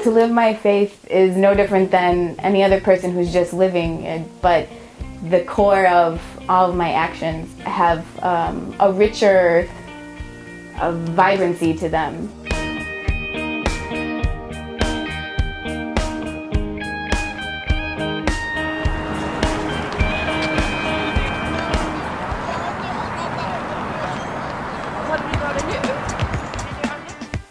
To live my faith is no different than any other person who's just living it, but the core of all of my actions have a richer vibrancy to them.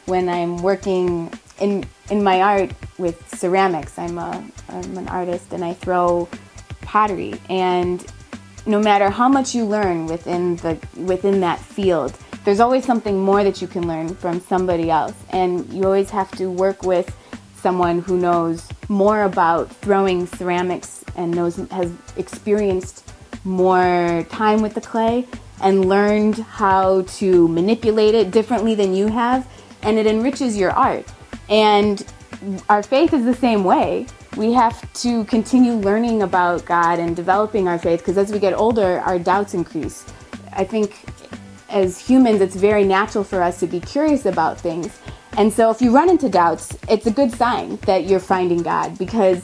When I'm working in my art with ceramics, I'm an artist and I throw pottery, and no matter how much you learn within that field, there's always something more that you can learn from somebody else, and you always have to work with someone who knows more about throwing ceramics and has experienced more time with the clay and learned how to manipulate it differently than you have, and it enriches your art. And our faith is the same way. We have to continue learning about God and developing our faith, because as we get older, our doubts increase. I think as humans, it's very natural for us to be curious about things. And so if you run into doubts, it's a good sign that you're finding God, because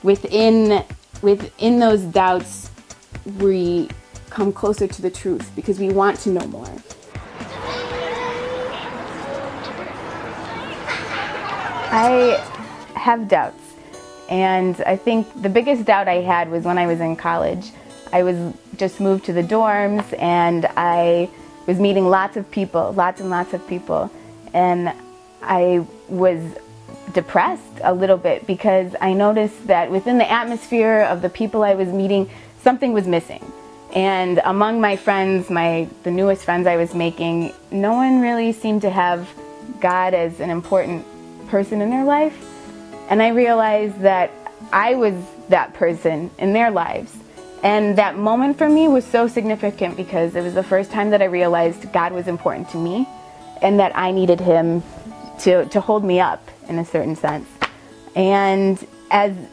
within those doubts, we come closer to the truth because we want to know more. I have doubts, and I think the biggest doubt I had was when I was in college. I was just moved to the dorms, and I was meeting lots and lots of people, and I was depressed a little bit because I noticed that within the atmosphere of the people I was meeting, something was missing. And among my friends, the newest friends I was making, no one really seemed to have God as an important person in their life. And I realized that I was that person in their lives. And that moment for me was so significant because it was the first time that I realized God was important to me and that I needed Him to hold me up in a certain sense. And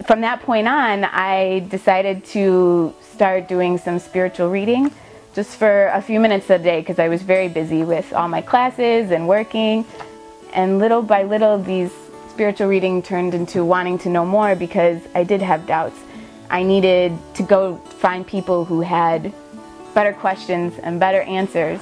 from that point on, I decided to start doing some spiritual reading just for a few minutes a day because I was very busy with all my classes and working. And little by little, these spiritual reading turned into wanting to know more because I did have doubts. I needed to go find people who had better questions and better answers.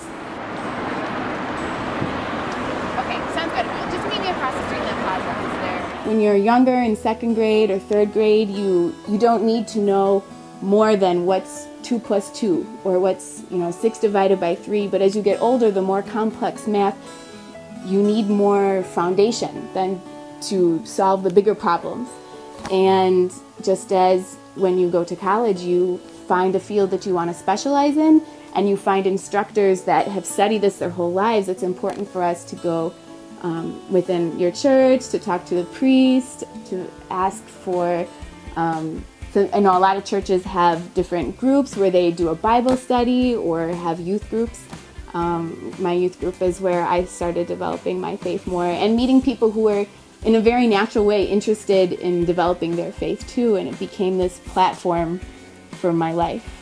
Okay, sounds good. Just meet me across the street in that plaza there. When you're younger, in second grade or third grade, you don't need to know more than what's 2 + 2 or what's 6 divided by 3. But as you get older, the more complex math, you need more foundation than to solve the bigger problems. And just as when you go to college, you find a field that you want to specialize in, and you find instructors that have studied this their whole lives, it's important for us to go within your church, to talk to the priest, to ask for, so I know a lot of churches have different groups where they do a Bible study or have youth groups. My youth group is where I started developing my faith more and meeting people who were in a very natural way interested in developing their faith too, and it became this platform for my life.